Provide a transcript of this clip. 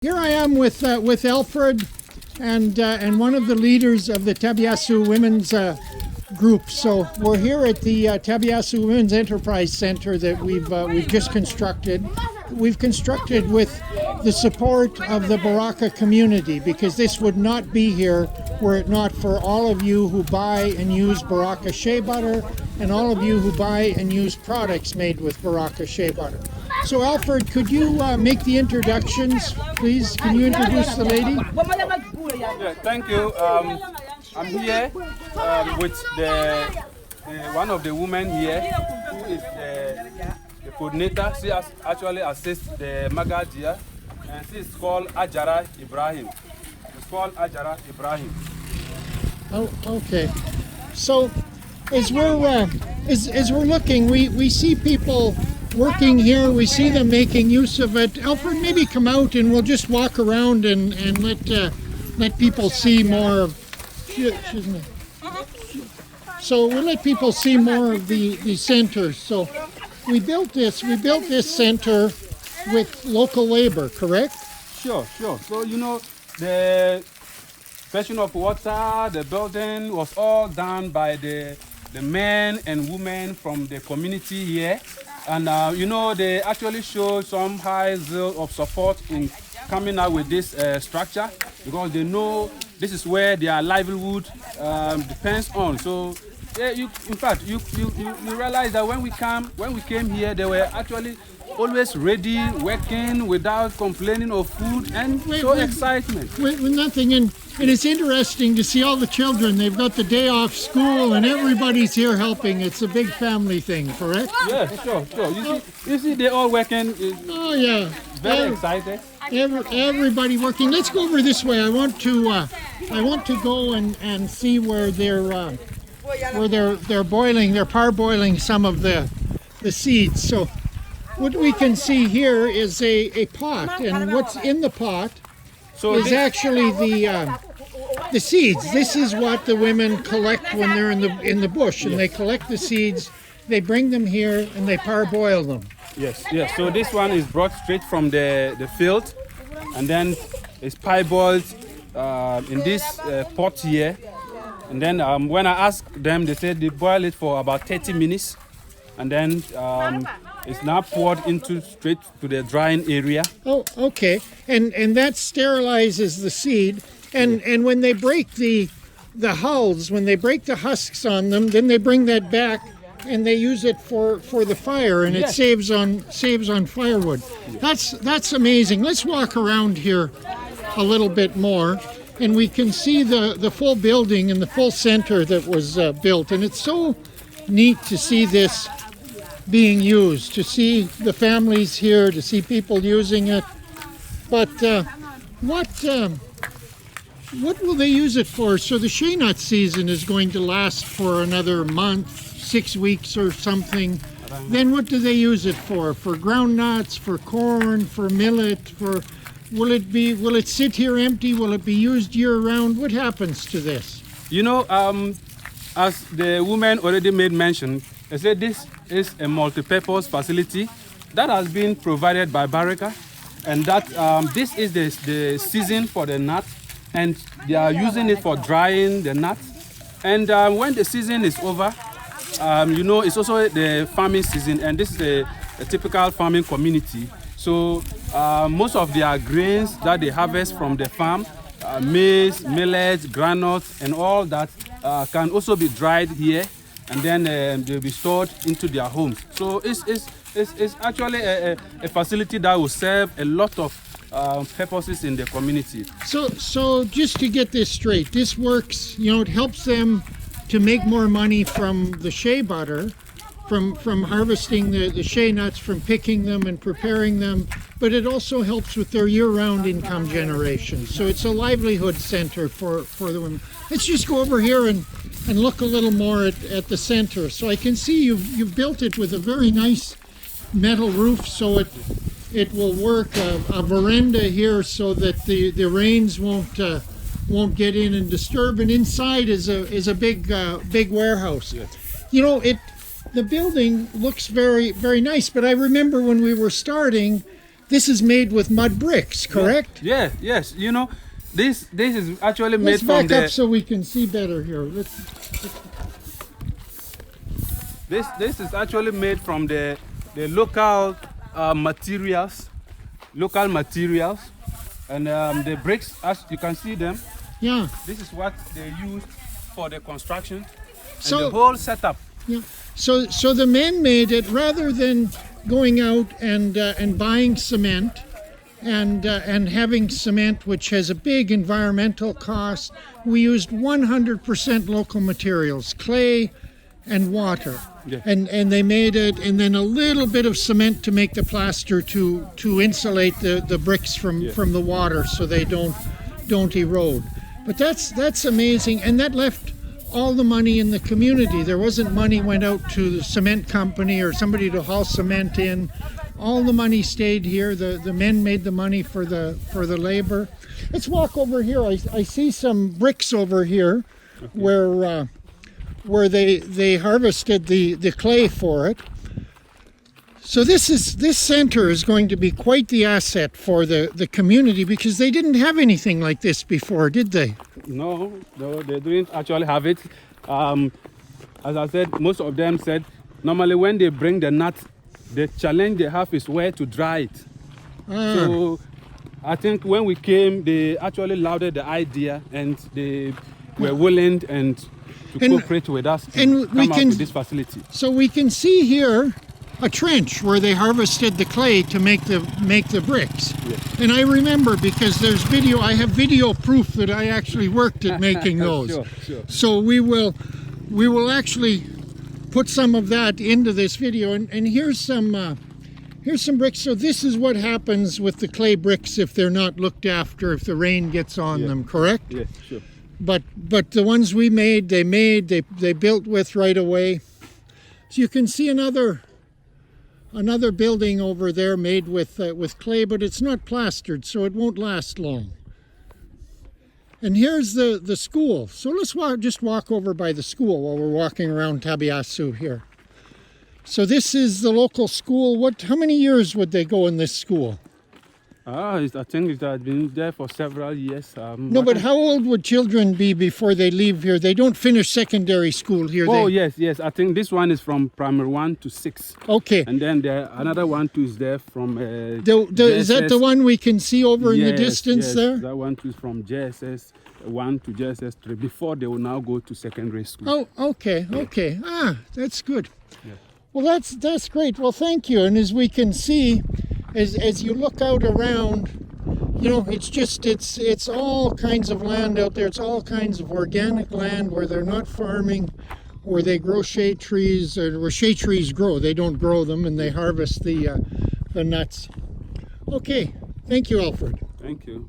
Here I am with Alfred and one of the leaders of the Tabiasi Women's group. So we're here at the Tabiasi Women's Enterprise Center that we've just constructed. We've constructed with the support of the Baraka community, because this would not be here were it not for all of you who buy and use Baraka Shea Butter, and all of you who buy and use products made with Baraka Shea Butter. So Alfred, could you make the introductions, please? Can you introduce the lady? Yeah, thank you. I'm here with one of the women here, who is the coordinator. She actually assists the Magadia, and she is called Ajara Ibrahim. It's called Ajara Ibrahim. Oh, okay. So as we're looking, we see people working here. We see them making use of it. Alfred, maybe come out and we'll just walk around and let people see more of. So we'll let people see more of the center. So we built this center with local labor, correct? Sure. So the fetching of water, the building was all done by the men and women from the community here. And they actually show some high zeal of support in coming out with this structure, because they know this is where their livelihood depends on. So in fact, you realize that when we came here, they were actually always ready, working without complaining of food, and excitement. With nothing, and it's interesting to see all the children. They've got the day off school, and everybody's here helping. It's a big family thing, correct? Yes, sure. You see, they're all working. Oh yeah, very excited. Everybody working. Let's go over this way. I want to go and see where they're boiling. They're parboiling some of the seeds. So what we can see here is a pot, and what's in the pot is actually the seeds. This is what the women collect when they're in the bush, and they collect the seeds. They bring them here and they parboil them. Yes. So this one is brought straight from the field, and then it's parboiled in this pot here. And then when I asked them, they said they boil it for about 30 minutes, and then it's now poured straight to the drying area. Oh, okay. And that sterilizes the seed. And when they break the hulls, when they break the husks on them, then they bring that back and they use it for the fire, and it saves on firewood. That's amazing. Let's walk around here a little bit more, and we can see the full building and the full center that was built. And it's so neat to see this being used, to see the families here, to see people using it. But what will they use it for? So the shea nut season is going to last for another month, 6 weeks or something. Then what do they use it for? For ground nuts, for corn, for millet, will it sit here empty? Will it be used year round? What happens to this? As the woman already made mention, they said this is a multi-purpose facility that has been provided by Baraka, and that this is the season for the nut, and they are using it for drying the nuts. And when the season is over, it's also the farming season, and this is a typical farming community. So most of their grains that they harvest from the farm, maize, millet, granules, and all that can also be dried here, and then they'll be stored into their homes. So it's actually a facility that will serve a lot of purposes in the community. So just to get this straight, this works, it helps them to make more money from the shea butter, from harvesting the shea nuts, from picking them and preparing them, but it also helps with their year-round income generation. So it's a livelihood center for the women. Let's just go over here and look a little more at the center. So I can see you've built it with a very nice metal roof, so it will work. A veranda here so that the rains won't get in and disturb. And inside is a big warehouse. Yes. The building looks very, very nice, but I remember when we were starting, this is made with mud bricks, correct? Yeah, yes. You know, this is actually made Let's from back up so we can see better here. This is actually made from the local materials, and the bricks, as you can see them. Yeah. This is what they use for the construction So and the whole setup. yeah. So the men made it rather than going out and buying cement and having cement, which has a big environmental cost. We used 100% local materials, clay and water. Yeah. And they made it, and then a little bit of cement to make the plaster to insulate the bricks from the water so they don't erode. But that's amazing, and that left all the money in the community. There wasn't money went out to the cement company or somebody to haul cement in. All the money stayed here. The men made the money for the labor. Let's walk over here. I see some bricks over here, okay, where they harvested the clay for it. So this center is going to be quite the asset for the community, because they didn't have anything like this before, did they? No, they didn't actually have it. As I said, most of them said normally when they bring the nut, the challenge they have is where to dry it. So I think when we came, they actually lauded the idea, and they were willing to cooperate with us to come up with this facility. So we can see here a trench where they harvested the clay to make the bricks. Yes. And I remember, because there's video, I have video proof that I actually worked at making those. Sure. So we will actually put some of that into this video, and here's some bricks. So this is what happens with the clay bricks if they're not looked after, if the rain gets on them, correct? Yes, sure. But the ones we made, they built with right away. So you can see another building over there made with clay, but it's not plastered, so it won't last long. And here's the school. So let's just walk over by the school while we're walking around Tabiasi here. So this is the local school. How many years would they go in this school? I think it has been there for several years. No, but how old would children be before they leave here? They don't finish secondary school here. Oh, yes. I think this one is from primary 1 to 6. Okay. And then another one too is there from is that the one we can see over in the distance there? That one too is from JSS 1 to JSS 3 before they will now go to secondary school. Oh, okay. That's good. Yeah. Well, that's great. Well, thank you. And as we can see, as you look out around, it's all kinds of land out there. It's all kinds of organic land where they're not farming, where they grow shea trees, or where shea trees grow. They don't grow them, and they harvest the nuts. Okay, thank you, Alfred. Thank you.